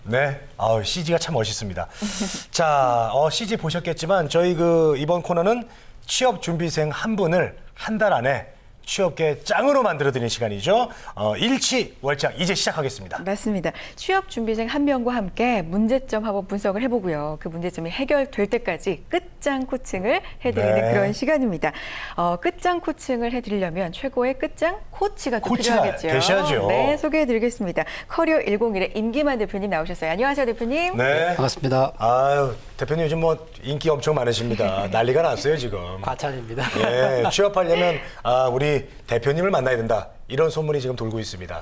네, CG가 참 멋있습니다. 자, CG 보셨겠지만 저희 이번 코너는 취업 준비생 한 분을 한 달 안에 취업계 짱으로 만들어드리는 시간이죠. 일치월장 이제 시작하겠습니다. 맞습니다. 취업 준비생 한 명과 함께 문제점 한번 분석을 해보고요. 그 문제점이 해결될 때까지 끝장 코칭을 해드리는 네. 그런 시간입니다. 끝장 코칭을 해드리려면 최고의 끝장 코치가 또 코치가 필요하겠죠. 계셔야죠. 네, 소개해드리겠습니다. 커리어 101의 임기만 대표님 나오셨어요. 안녕하세요, 대표님. 네. 반갑습니다. 아유, 대표님 요즘 인기 엄청 많으십니다. 난리가 났어요, 지금. 과찬입니다. 예, 취업하려면 우리 대표님을 만나야 된다. 이런 소문이 지금 돌고 있습니다.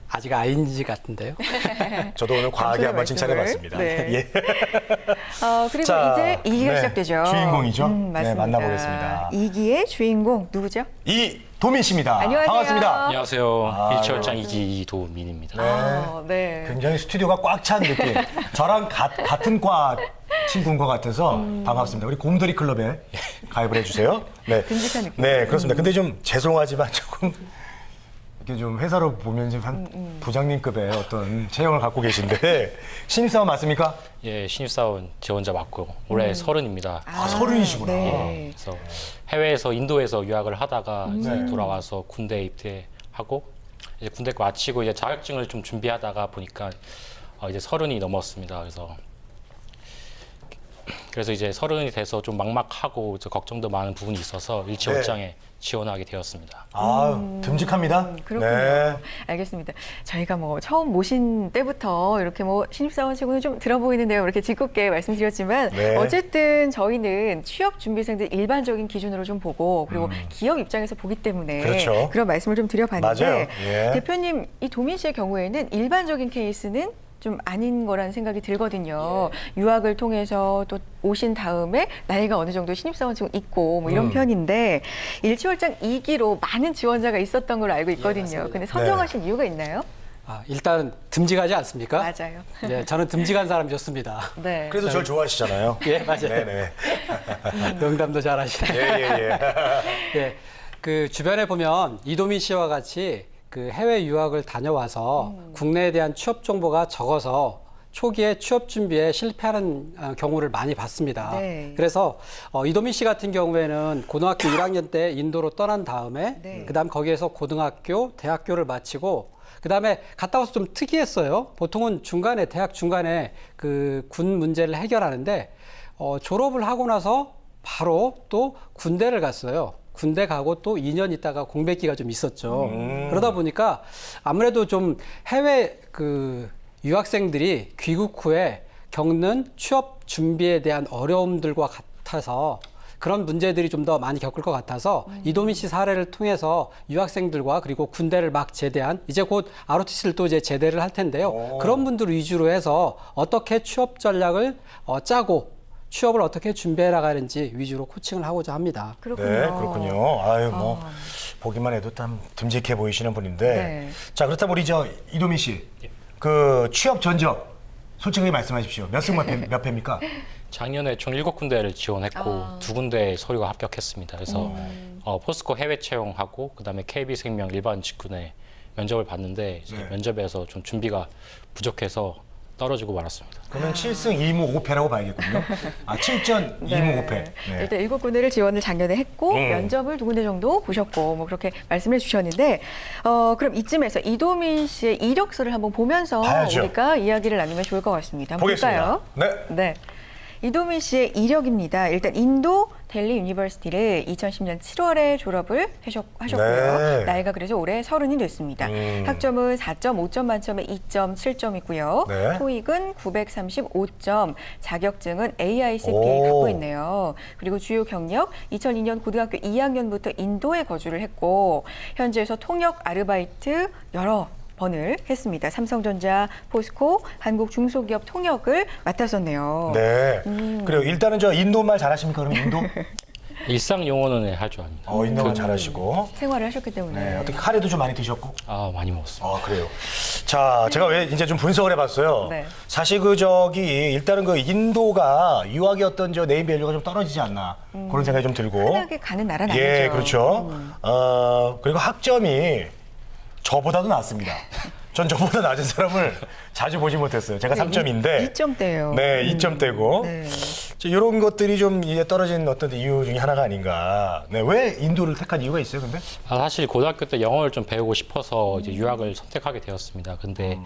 아직 ING 같은데요. 저도 오늘 과하게 한번 칭찬해봤습니다. 네. 예. 그리고 자, 이제 2기가 네, 시작되죠. 주인공이죠. 맞습니다. 네, 만나보겠습니다. 2기의 주인공 누구죠? 이도민 씨입니다. 안녕하세요. 반갑습니다. 안녕하세요. 일치월장 이도민입니다. 네. 굉장히 스튜디오가 꽉 찬 느낌. 저랑 같은 과 친구인 것 같아서 반갑습니다. 우리 곰돌이 클럽에 가입을 해주세요. 네. 듬직한 느낌. 네, 그렇습니다. 근데 좀 죄송하지만 조금 이렇게 좀 회사로 보면 지금 한 부장님급의 어떤 체형을 갖고 계신데 신입사원 맞습니까? 예, 신입사원 지원자 맞고 올해 30입니다. 서른이시구나. 네. 그래서 해외에서 인도에서 유학을 하다가 이제 네. 돌아와서 군대 입대하고 이제 군대 마치고 이제 자격증을 좀 준비하다가 보니까 이제 30이 넘었습니다. 그래서 이제 30이 돼서 좀 막막하고 걱정도 많은 부분이 있어서 일치월장에 지원하게 되었습니다. 듬직합니다. 그렇군요. 네. 알겠습니다. 저희가 처음 모신 때부터 이렇게 신입사원 치고는 좀 들어 보이는데요. 이렇게 짓궂게 말씀드렸지만 네. 어쨌든 저희는 취업 준비생들 일반적인 기준으로 좀 보고 그리고 기업 입장에서 보기 때문에 그렇죠. 런 말씀을 좀 드려봤는데 맞아요. 예. 대표님 이 도민 씨의 경우에는 일반적인 케이스는 좀 아닌 거라는 생각이 들거든요. 유학을 통해서 또 오신 다음에 나이가 어느 정도 신입사원 지금 있고 이런 편인데 일치월장 2기로 많은 지원자가 있었던 걸로 알고 있거든요. 근데 선정하신 이유가 있나요? 일단 듬직하지 않습니까? 맞아요. 네, 저는 듬직한 사람이 좋습니다. 네. 그래도 저를 좋아하시잖아요. 예, 맞아요. 네네. 농담도 잘하시네. 예. 예, 그 주변에 보면 이도민 씨와 같이 그 해외 유학을 다녀와서 국내에 대한 취업 정보가 적어서 초기에 취업 준비에 실패하는 경우를 많이 봤습니다. 네. 그래서 이도민 씨 같은 경우에는 고등학교 1학년 때 인도로 떠난 다음에 네. 그다음 거기에서 고등학교, 대학교를 마치고 그다음에 갔다 와서 좀 특이했어요. 보통은 대학 중간에 그 군 문제를 해결하는데 졸업을 하고 나서 바로 또 군대를 갔어요. 군대 가고 또 2년 있다가 공백기가 좀 있었죠. 그러다 보니까 아무래도 좀 해외 그 유학생들이 귀국 후에 겪는 취업 준비에 대한 어려움들과 같아서 그런 문제들이 좀 더 많이 겪을 것 같아서 이도민 씨 사례를 통해서 유학생들과 그리고 군대를 막 제대한 이제 곧 ROTC를 또 이제 제대를 할 텐데요. 그런 분들 위주로 해서 어떻게 취업 전략을 짜고 취업을 어떻게 준비해 나가는지 위주로 코칭을 하고자 합니다. 그렇군요. 네, 그렇군요. 보기만 해도 참 듬직해 보이시는 분인데. 네. 자, 그렇다면 우리 이도민 씨. 그 취업 전적 솔직하게 말씀하십시오. 몇 회입니까? 작년에 총 7군데를 지원했고 2군데 서류가 합격했습니다. 그래서 포스코 해외 채용하고 그다음에 KB생명 일반 직군에 면접을 봤는데 이제 면접에서 좀 준비가 부족해서 떨어지고 말았습니다. 그러면 7승 2무 5패라고 봐야겠군요. 7전 2무 5패. 네. 일단 7군데를 지원을 작년에 했고 면접을 2군데 정도 보셨고 그렇게 말씀해 주셨는데 그럼 이쯤에서 이도민 씨의 이력서를 한번 보면서 봐야죠. 우리가 이야기를 나누면 좋을 것 같습니다. 한번 보겠습니다. 볼까요? 네. 이도민 씨의 이력입니다. 일단 인도 델리 유니버시티를 2010년 7월에 졸업을 하셨고요. 네. 나이가 그래서 올해 30이 됐습니다. 학점은 4.5점 만점에 2.7점이고요. 네. 토익은 935점, 자격증은 AICPA 오. 갖고 있네요. 그리고 주요 경력 2002년 고등학교 2학년부터 인도에 거주를 했고 현지에서 통역 아르바이트 여러 번을 했습니다. 삼성전자, 포스코, 한국 중소기업 통역을 맡았었네요. 네. 그래요. 일단은 인도말 잘하십니까? 그럼 인도? 일상 용어는 할 줄 압니다. 인도말 잘하시고. 생활을 하셨기 때문에. 네. 어떻게 카레도 좀 많이 드셨고? 많이 먹었습니다. 그래요. 자, 제가 왜 이제 좀 분석을 해봤어요. 네. 사실 일단은 인도가 유학의 어떤 네임밸류가 좀 떨어지지 않나 그런 생각이 좀 들고. 흔하게 가는 나라는 아니죠. 예, 그렇죠. 그리고 학점이 저보다도 낫습니다. 전 저보다 낮은 사람을 자주 보지 못했어요. 제가 3점인데. 2점대예요. 네, 2점대고. 네. 이런 것들이 좀 이제 떨어진 어떤 이유 중에 하나가 아닌가. 네, 왜 인도를 택한 이유가 있어요, 근데? 사실 고등학교 때 영어를 좀 배우고 싶어서 이제 유학을 선택하게 되었습니다. 근데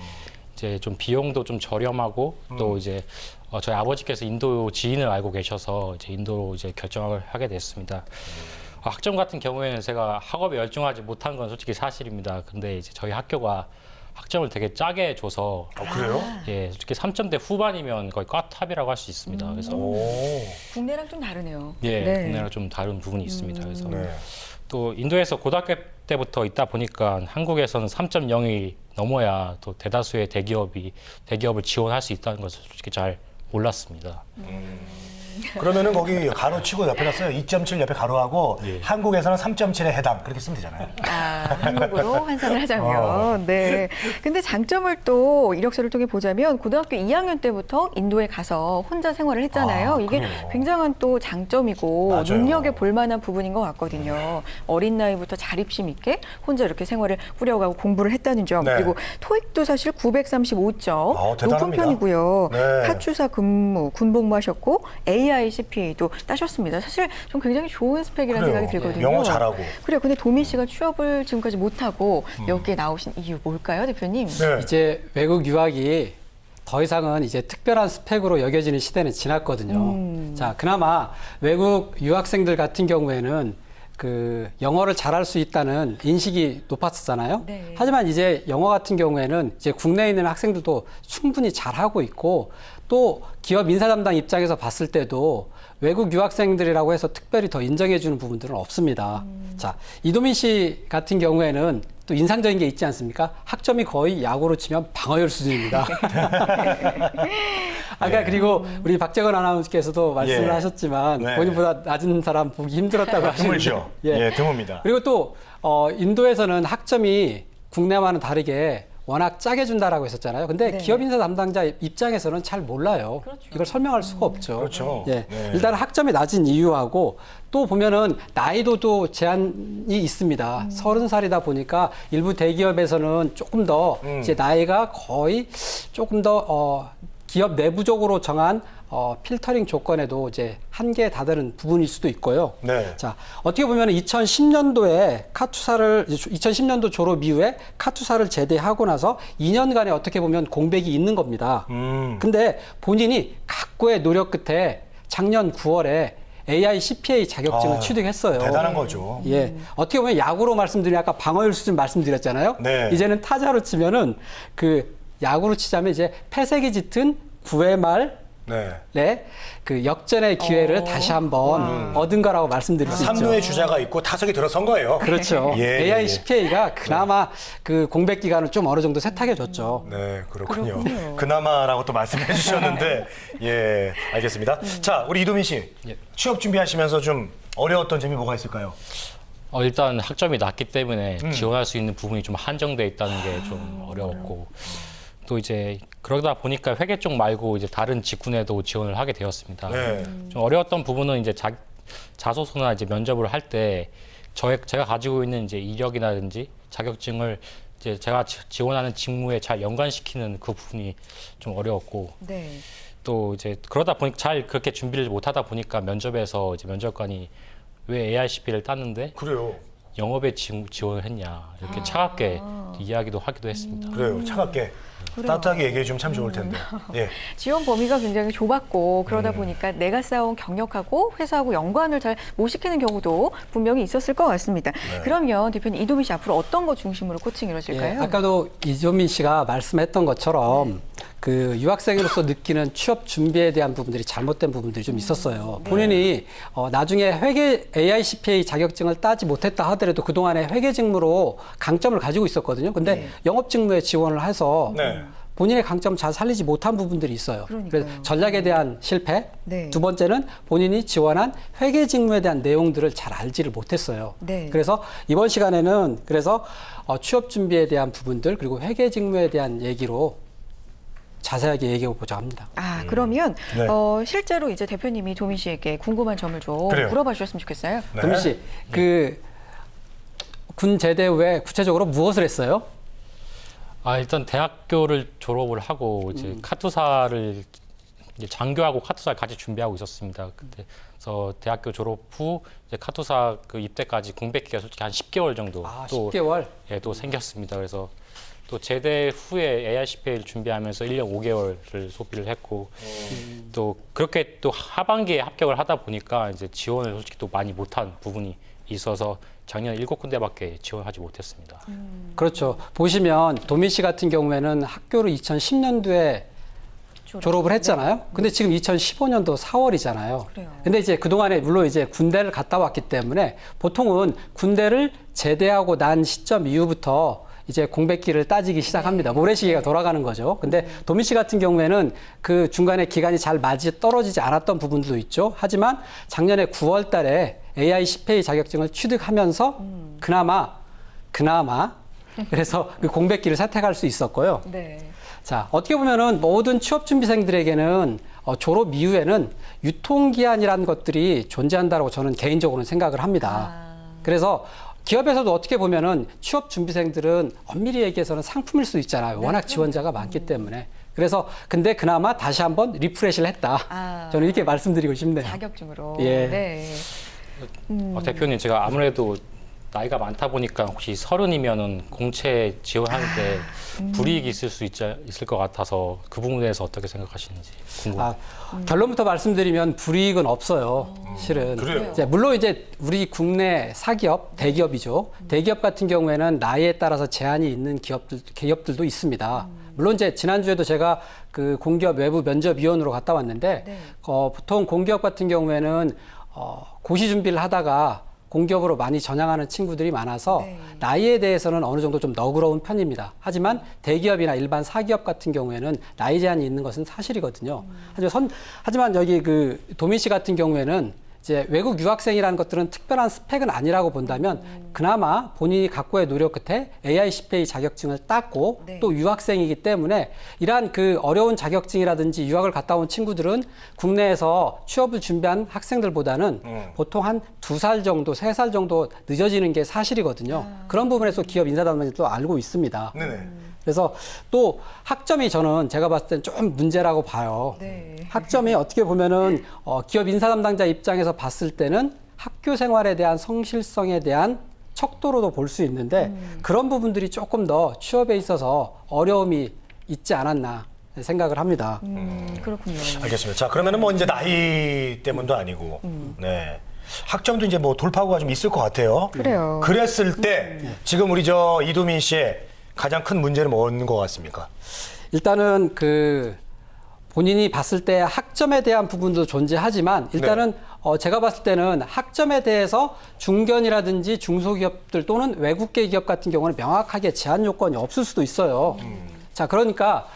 이제 좀 비용도 좀 저렴하고 또 이제 저희 아버지께서 인도 지인을 알고 계셔서 이제 인도로 이제 결정을 하게 됐습니다. 학점 같은 경우에는 제가 학업에 열중하지 못한 건 솔직히 사실입니다. 근데 이제 저희 학교가 학점을 되게 짜게 줘서 그래요? 예, 솔직히 3점대 후반이면 거의 꽈탑이라고 할 수 있습니다. 그래서 오. 국내랑 좀 다르네요. 예, 네. 국내랑 좀 다른 부분이 있습니다. 그래서 네. 또 인도에서 고등학교 때부터 있다 보니까 한국에서는 3.0이 넘어야 또 대다수의 대기업을 지원할 수 있다는 것을 솔직히 잘 몰랐습니다. 그러면은 거기 가로 치고 옆에 놨어요. 2.7 옆에 가로하고 예. 한국에서는 3.7에 해당. 그렇게 쓰면 되잖아요. 한국으로 환산을 하자면. 네. 근데 장점을 또 이력서를 통해 보자면 고등학교 2학년 때부터 인도에 가서 혼자 생활을 했잖아요. 이게 그래요? 굉장한 또 장점이고 맞아요. 눈여겨 볼 만한 부분인 것 같거든요. 어린 나이부터 자립심 있게 혼자 이렇게 생활을 꾸려가고 공부를 했다는 점. 네. 그리고 토익도 사실 935점. 높은 대단합니다. 편이고요. 네. 카투사 근무, 군복무하셨고 AICPA도 따셨습니다. 사실 좀 굉장히 좋은 스펙이라는 그래요. 생각이 들거든요. 영어 잘하고. 그래요. 근데 도민 씨가 취업을 지금까지 못하고 여기에 나오신 이유 뭘까요, 대표님? 네. 이제 외국 유학이 더 이상은 이제 특별한 스펙으로 여겨지는 시대는 지났거든요. 자, 그나마 외국 유학생들 같은 경우에는 그 영어를 잘할 수 있다는 인식이 높았었잖아요. 네. 하지만 이제 영어 같은 경우에는 이제 국내에 있는 학생들도 충분히 잘하고 있고 또 기업 인사 담당 입장에서 봤을 때도 외국 유학생들이라고 해서 특별히 더 인정해 주는 부분들은 없습니다. 자, 이도민 씨 같은 경우에는 또 인상적인 게 있지 않습니까? 학점이 거의 야구로 치면 방어율 수준입니다. 아까 그리고 우리 박재건 아나운서께서도 말씀을 예. 하셨지만 네. 본인보다 낮은 사람 보기 힘들었다고 하시는데 드물죠. 예, 드뭅니다. 그리고 또 인도에서는 학점이 국내와는 다르게 워낙 짜게 준다라고 했었잖아요. 근데 네. 기업 인사 담당자 입장에서는 잘 몰라요. 그렇죠. 이걸 설명할 수가 없죠. 그렇죠. 예. 네. 일단 학점이 낮은 이유하고 또 보면은 나이도도 제한이 있습니다. 30살이다 보니까 일부 대기업에서는 조금 더 이제 나이가 거의 조금 더 기업 내부적으로 정한 필터링 조건에도 이제 한계에 다다른 부분일 수도 있고요. 네. 자, 어떻게 보면 2010년도에 2010년도 졸업 이후에 카투사를 제대하고 나서 2년간에 어떻게 보면 공백이 있는 겁니다. 근데 본인이 각고의 노력 끝에 작년 9월에 AI CPA 자격증을 취득했어요. 대단한 거죠. 예. 어떻게 보면 야구로 말씀드리면 아까 방어율 수준 말씀드렸잖아요. 네. 이제는 타자로 치면은 그 야구로 치자면 이제 패색이 짙은 9회 말 네. 그 역전의 기회를 다시 한번 얻은 거라고 말씀드릴 수 있죠. 3루의 주자가 있고 타석이 들어선 거예요. 그렇죠. 예, AI 예. CPA가 그나마 그 공백 기간을 좀 어느 정도 세탁해 줬죠. 네, 그렇군요. 그렇군요. 그나마라고 또 말씀해 주셨는데, 예, 알겠습니다. 자, 우리 이도민 씨. 예. 취업 준비하시면서 좀 어려웠던 점이 뭐가 있을까요? 일단 학점이 낮기 때문에 지원할 수 있는 부분이 좀 한정돼 있다는 게 좀 어려웠고 또 이제 그러다 보니까 회계 쪽 말고 이제 다른 직군에도 지원을 하게 되었습니다. 네. 좀 어려웠던 부분은 이제 자소서나 이제 면접을 할 때 제가 가지고 있는 이제 이력이라든지 자격증을 이제 제가 지원하는 직무에 잘 연관시키는 그 부분이 좀 어려웠고 네. 또 이제 그러다 보니 잘 그렇게 준비를 못하다 보니까 면접에서 이제 면접관이 왜 AICP를 땄는데 그래요. 영업에 지원을 했냐 이렇게 차갑게 이야기도 하기도 했습니다. 그래요. 차갑게. 따뜻하게 얘기해 주면 참 좋을 텐데. 예. 지원 범위가 굉장히 좁았고 그러다 보니까 내가 쌓아온 경력하고 회사하고 연관을 잘 못 시키는 경우도 분명히 있었을 것 같습니다. 그러면 대표님 이도민 씨 앞으로 어떤 거 중심으로 코칭 예, 이루어질까요? 아까도 이조민 씨가 말씀했던 것처럼 그 유학생으로서 느끼는 취업 준비에 대한 부분들이 잘못된 부분들이 좀 있었어요. 본인이 나중에 회계 AICPA 자격증을 따지 못했다 하더라도 그동안에 회계 직무로 강점을 가지고 있었거든요. 근데 영업 직무에 지원을 해서 네. 본인의 강점 잘 살리지 못한 부분들이 있어요. 그러니까요. 그래서 전략에 대한 실패. 네. 두 번째는 본인이 지원한 회계 직무에 대한 내용들을 잘 알지를 못했어요. 네. 그래서 이번 시간에는 그래서 취업 준비에 대한 부분들 그리고 회계 직무에 대한 얘기로 자세하게 얘기해 보자 합니다. 그러면 네. 실제로 이제 대표님이 도민 씨에게 궁금한 점을 좀 그래요. 물어봐 주셨으면 좋겠어요. 네. 도민 씨, 그 군 제대 후에 구체적으로 무엇을 했어요? 일단 대학교를 졸업을 하고 이제 카투사를 이제 장교하고 카투사를 같이 준비하고 있었습니다. 그래서 대학교 졸업 후 이제 카투사 그 입대까지 공백기가 솔직히 한 10개월 정도 또 10개월? 예, 또 생겼습니다. 그래서 또 제대 후에 AICPA를 준비하면서 1년 5개월을 소비를 했고 또 그렇게 또 하반기에 합격을 하다 보니까 이제 지원을 솔직히 또 많이 못한 부분이 있어서 작년 7군데밖에 지원하지 못했습니다. 그렇죠. 보시면 도민 씨 같은 경우에는 학교를 2010년도에 졸업을 했잖아요. 근데 지금 2015년도 4월이잖아요. 그래요. 근데 이제 그동안에 물론 이제 군대를 갔다 왔기 때문에 보통은 군대를 제대하고 난 시점 이후부터 이제 공백기를 따지기 시작합니다. 모래시계가 돌아가는 거죠. 근데 도민 씨 같은 경우에는 그 중간에 기간이 잘 맞이 떨어지지 않았던 부분도 있죠. 하지만 작년에 9월 달에 AI CPA 자격증을 취득하면서 그나마 그래서 그 공백기를 선택할 수 있었고요. 네. 자, 어떻게 보면은 모든 취업 준비생들에게는 졸업 이후에는 유통기한이라는 것들이 존재한다고 저는 개인적으로는 생각을 합니다. 그래서 기업에서도 어떻게 보면은 취업 준비생들은 엄밀히 얘기해서는 상품일 수 있잖아요. 워낙 지원자가 많기 때문에. 그래서 근데 그나마 다시 한번 리프레시를 했다. 저는 이렇게 말씀드리고 싶네요. 자격증으로. 예. 네. 대표님 제가 아무래도 나이가 많다 보니까 혹시 30이면은 공채 지원하는데 불이익이 있을 수 있을 것 같아서 그 부분에 대해서 어떻게 생각하시는지 궁금합니다. 결론부터 말씀드리면 불이익은 없어요. 실은. 그래요? 이제 물론 이제 우리 국내 사기업, 대기업이죠. 대기업 같은 경우에는 나이에 따라서 제한이 있는 기업들도 있습니다. 물론 이제 지난주에도 제가 그 공기업 외부 면접위원으로 갔다 왔는데 네. 보통 공기업 같은 경우에는 고시 준비를 하다가 공기업으로 많이 전향하는 친구들이 많아서 네. 나이에 대해서는 어느 정도 좀 너그러운 편입니다. 하지만 대기업이나 일반 사기업 같은 경우에는 나이 제한이 있는 것은 사실이거든요. 하지만 여기 그 도민 씨 같은 경우에는 이제 외국 유학생이라는 것들은 특별한 스펙은 아니라고 본다면 그나마 본인이 각고의 노력 끝에 AICPA 자격증을 땄고 네. 또 유학생이기 때문에 이러한 그 어려운 자격증이라든지 유학을 갔다 온 친구들은 국내에서 취업을 준비한 학생들보다는 보통 한 2살 정도, 3살 정도 늦어지는 게 사실이거든요. 그런 부분에서 기업 인사담당자도 알고 있습니다. 네네. 그래서 또 학점이 저는 제가 봤을 땐 좀 문제라고 봐요. 네. 학점이 어떻게 보면은 기업 인사 담당자 입장에서 봤을 때는 학교 생활에 대한 성실성에 대한 척도로도 볼 수 있는데 그런 부분들이 조금 더 취업에 있어서 어려움이 있지 않았나 생각을 합니다. 그렇군요. 알겠습니다. 자, 그러면은 뭐 이제 나이 때문도 아니고, 네. 학점도 이제 뭐 돌파구가 좀 있을 것 같아요. 그래요. 그랬을 때 지금 우리 저 이도민 씨의 가장 큰 문제는 뭔 것 같습니까? 일단은 그 본인이 봤을 때 학점에 대한 부분도 존재하지만 일단은 제가 봤을 때는 학점에 대해서 중견이라든지 중소기업들 또는 외국계 기업 같은 경우는 명확하게 제한 요건이 없을 수도 있어요. 자, 그러니까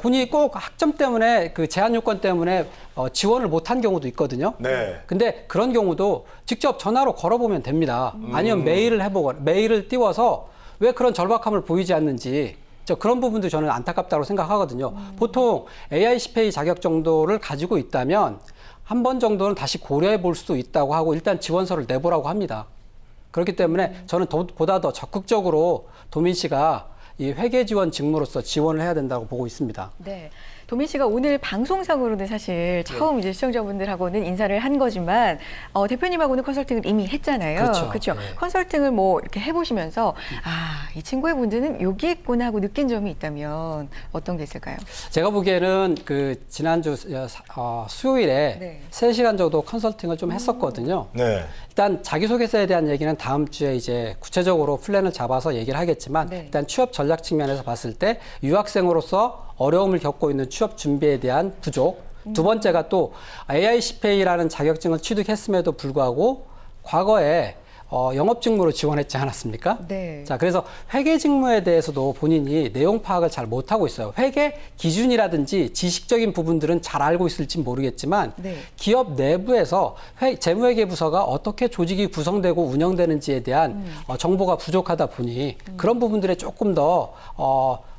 본인이 꼭 학점 때문에 그 제한 요건 때문에 지원을 못한 경우도 있거든요. 네. 근데 그런 경우도 직접 전화로 걸어보면 됩니다. 아니면 메일을 띄워서 왜 그런 절박함을 보이지 않는지 그런 부분도 저는 안타깝다고 생각하거든요. 보통 AICPA 자격 정도를 가지고 있다면 한 번 정도는 다시 고려해 볼 수도 있다고 하고 일단 지원서를 내보라고 합니다. 그렇기 때문에 저는 보다 더 적극적으로 도민 씨가 이 회계 지원 직무로서 지원을 해야 된다고 보고 있습니다. 네. 도민 씨가 오늘 방송상으로는 사실 처음 이제 시청자분들하고는 인사를 한 거지만 대표님하고는 컨설팅을 이미 했잖아요. 그렇죠. 네. 컨설팅을 뭐 이렇게 해보시면서 이 친구의 문제는 여기 있구나 하고 느낀 점이 있다면 어떤 게 있을까요? 제가 보기에는 그 지난주 수요일에 네. 3시간 정도 컨설팅을 좀 했었거든요. 네. 일단 자기소개서에 대한 얘기는 다음 주에 이제 구체적으로 플랜을 잡아서 얘기를 하겠지만 네. 일단 취업 전략 측면에서 봤을 때 유학생으로서 어려움을 겪고 있는 취업 준비에 대한 부족. 두 번째가 또 AICPA라는 자격증을 취득했음에도 불구하고 과거에 영업 직무로 지원했지 않았습니까? 네. 자, 그래서 회계 직무에 대해서도 본인이 내용 파악을 잘 못하고 있어요. 회계 기준이라든지 지식적인 부분들은 잘 알고 있을지 모르겠지만 네. 기업 내부에서 재무회계 부서가 어떻게 조직이 구성되고 운영되는지에 대한 정보가 부족하다 보니 그런 부분들에 조금 더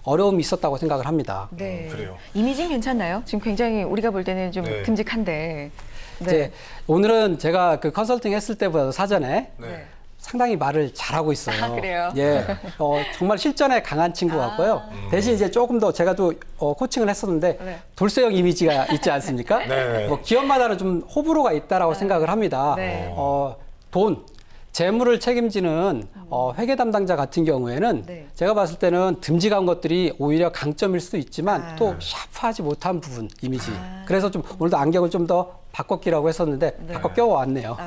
어려움이 있었다고 생각을 합니다. 네. 그래요. 이미지는 괜찮나요? 지금 굉장히 우리가 볼 때는 좀 네. 듬직한데. 이제 오늘은 제가 그 컨설팅 했을 때보다 사전에 네. 상당히 말을 잘하고 있어요. 아, 그래요? 예, 정말 실전에 강한 친구 같고요. 대신 이제 조금 더 제가 또 코칭을 했었는데 네. 돌쇠형 이미지가 있지 않습니까? 네. 뭐 기업마다는 좀 호불호가 있다라고 생각을 합니다. 네. 돈, 재무를 책임지는 회계 담당자 같은 경우에는 네. 제가 봤을 때는 듬직한 것들이 오히려 강점일 수도 있지만 아. 또 샤프하지 못한 부분 이미지. 그래서 좀 오늘도 안경을 좀 더 바꿔 끼라고 했었는데 바꿔 껴왔네요.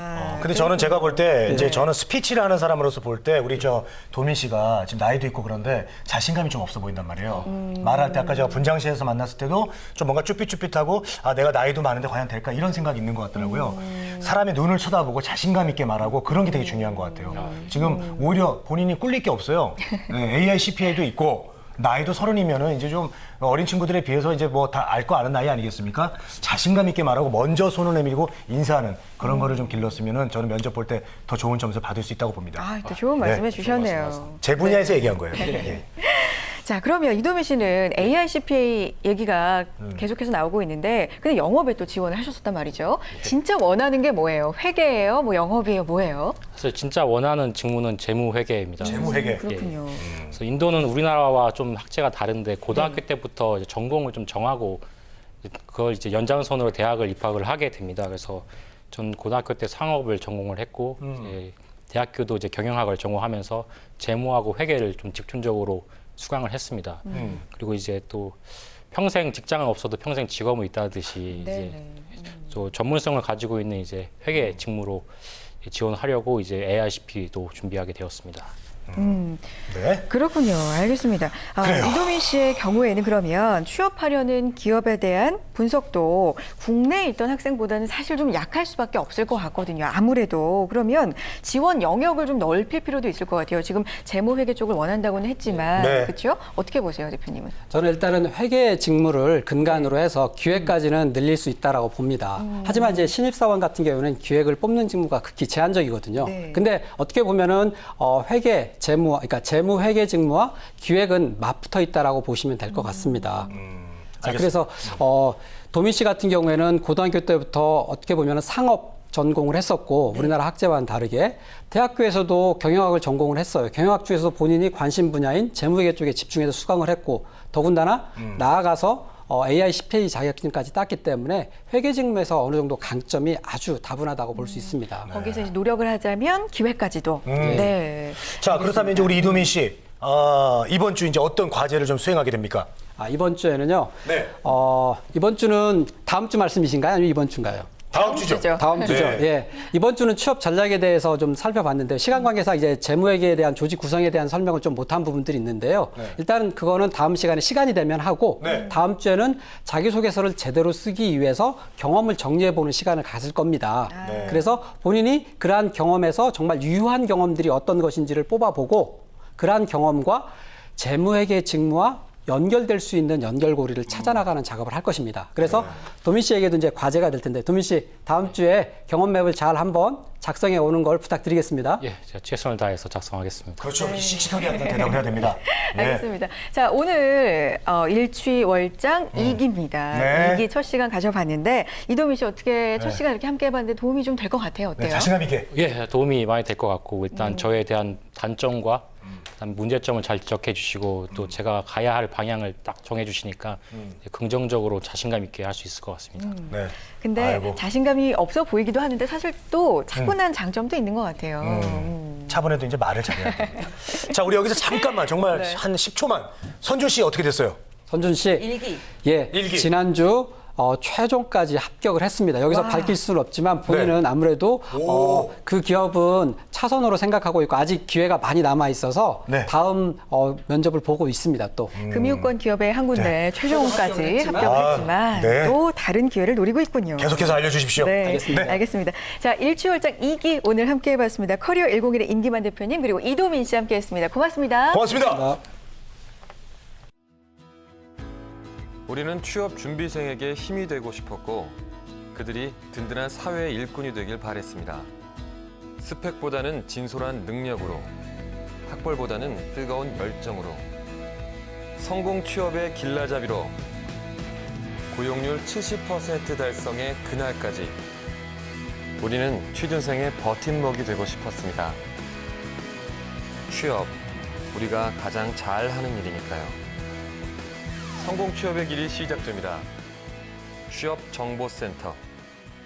근데 저는 제가 볼 때 이제 저는 스피치를 하는 사람으로서 볼 때 우리 저 도민 씨가 지금 나이도 있고 그런데 자신감이 좀 없어 보인단 말이에요. 말할 때 아까 제가 분장실에서 만났을 때도 좀 뭔가 쭈삣쭈삣하고 아 내가 나이도 많은데 과연 될까 이런 생각이 있는 것 같더라고요. 사람의 눈을 쳐다보고 자신감 있게 말하고 그런 게 되게 중요한 것 같아요. 지금 오히려 본인이 꿀릴 게 없어요. 네, AI CPA도 있고 나이도 30이면은 이제 좀 어린 친구들에 비해서 이제 뭐 다 알 거 아는 나이 아니겠습니까? 자신감 있게 말하고 먼저 손을 내밀고 인사하는 그런 거를 좀 길렀으면은 저는 면접 볼 때 더 좋은 점수를 받을 수 있다고 봅니다. 아, 또 좋은 말씀해 네. 주셨네요. 제 분야에서 얘기한 거예요. 예. 자, 그러면 이도민 씨는 AI CPA 얘기가 계속해서 나오고 있는데, 근데 영업에 또 지원을 하셨었단 말이죠. 진짜 원하는 게 뭐예요? 회계예요? 뭐 영업이에요? 뭐예요? 사실 진짜 원하는 직무는 재무회계입니다. 재무회계. 그렇군요. 그래서 인도는 우리나라와 좀 학제가 다른데 고등학교 때부터 이제 전공을 좀 정하고 그걸 이제 연장선으로 대학을 입학을 하게 됩니다. 그래서 전 고등학교 때 상업을 전공을 했고 이제 대학교도 이제 경영학을 전공하면서 재무하고 회계를 좀 집중적으로 수강을 했습니다. 그리고 이제 또 평생 직장은 없어도 평생 직업은 있다듯이 이제 네네. 또 전문성을 가지고 있는 이제 회계 직무로 지원하려고 이제 AICP도 준비하게 되었습니다. 네. 그렇군요. 알겠습니다. 그래요. 이도민 씨의 경우에는 그러면 취업하려는 기업에 대한 분석도 국내에 있던 학생보다는 사실 좀 약할 수밖에 없을 것 같거든요. 아무래도. 그러면 지원 영역을 좀 넓힐 필요도 있을 것 같아요. 지금 재무회계 쪽을 원한다고는 했지만 네. 그렇죠? 어떻게 보세요, 대표님은? 저는 일단은 회계 직무를 근간으로 해서 기획까지는 늘릴 수 있다라고 봅니다. 하지만 이제 신입사원 같은 경우는 기획을 뽑는 직무가 극히 제한적이거든요. 네. 근데 어떻게 보면은 회계, 재무, 그러니까 재무 회계 직무와 기획은 맞붙어 있다라고 보시면 될 것 같습니다. 자, 그래서 도민 씨 같은 경우에는 고등학교 때부터 어떻게 보면은 상업 전공을 했었고 우리나라 학제와는 다르게 대학교에서도 경영학을 전공을 했어요. 경영학 중에서 본인이 관심 분야인 재무회계 쪽에 집중해서 수강을 했고 더군다나 나아가서 AI CPA 자격증까지 땄기 때문에 회계 직무에서 어느 정도 강점이 아주 다분하다고 볼 수 있습니다. 거기서 이제 노력을 하자면 기획까지도. 네. 자, 그렇다면 이제 우리 이도민 씨 이번 주 이제 어떤 과제를 좀 수행하게 됩니까? 이번 주에는요. 네. 이번 주는 다음 주 말씀이신가요? 아니면 이번 주인가요? 다음 주죠. 다음 주죠. 네. 예. 이번 주는 취업 전략에 대해서 좀 살펴봤는데 시간 관계상 이제 재무회계에 대한 조직 구성에 대한 설명을 좀 못한 부분들이 있는데요. 일단 그거는 다음 시간에 시간이 되면 하고 네. 다음 주에는 자기소개서를 제대로 쓰기 위해서 경험을 정리해보는 시간을 가질 겁니다. 네. 그래서 본인이 그러한 경험에서 정말 유효한 경험들이 어떤 것인지를 뽑아보고 그러한 경험과 재무회계 직무와 연결될 수 있는 연결고리를 찾아나가는 작업을 할 것입니다. 그래서 도민 씨에게도 이제 과제가 될 텐데 도민 씨 다음 주에 경험 맵을 잘 한번 작성해 오는 걸 부탁드리겠습니다. 예, 제가 최선을 다해서 작성하겠습니다. 그렇죠. 씩씩하게 한번 대답을 해야 됩니다. 네. 알겠습니다. 자, 오늘 일취월장 2기입니다. 네. 2기 첫 시간 가져봤는데 이도민 씨 어떻게 첫 시간 이렇게 함께 해봤는데 도움이 좀 될 것 같아요. 어때요? 네, 자신감 있게. 예, 도움이 많이 될 것 같고 일단 저에 대한 단점과 그다음 문제점을 잘 지적해 주시고 또 제가 가야 할 방향을 딱 정해 주시니까 긍정적으로 자신감 있게 할 수 있을 것 같습니다. 네. 근데 아이고. 자신감이 없어 보이기도 하는데 사실 또 차분한 장점도 있는 것 같아요. 차분해도 이제 말을 잘해야 됩니다. 자, 우리 여기서 잠깐만 정말 네. 한 10초만. 선준 씨 어떻게 됐어요? 선준 씨. 일기. 예. 일기. 지난주 최종까지 합격을 했습니다. 여기서 와. 밝힐 수는 없지만 본인은 아무래도 오. 그 기업은 차선으로 생각하고 있고 아직 기회가 많이 남아 있어서 네. 다음 면접을 보고 있습니다. 또. 금융권 기업의 한 군데 네. 최종까지 합격을 아, 했지만 네. 또 다른 기회를 노리고 있군요. 계속해서 알려주십시오. 네, 알겠습니다. 알겠습니다. 자, 일취월장 2기 오늘 함께 해봤습니다. 커리어 101의 임기만 대표님 그리고 이도민 씨 함께했습니다. 고맙습니다. 고맙습니다. 우리는 취업 준비생에게 힘이 되고 싶었고 그들이 든든한 사회의 일꾼이 되길 바랬습니다. 스펙보다는 진솔한 능력으로, 학벌보다는 뜨거운 열정으로, 성공 취업의 길라잡이로, 고용률 70% 달성의 그날까지 우리는 취준생의 버팀목이 되고 싶었습니다. 취업, 우리가 가장 잘하는 일이니까요. 성공 취업의 길이 시작됩니다. 취업정보센터.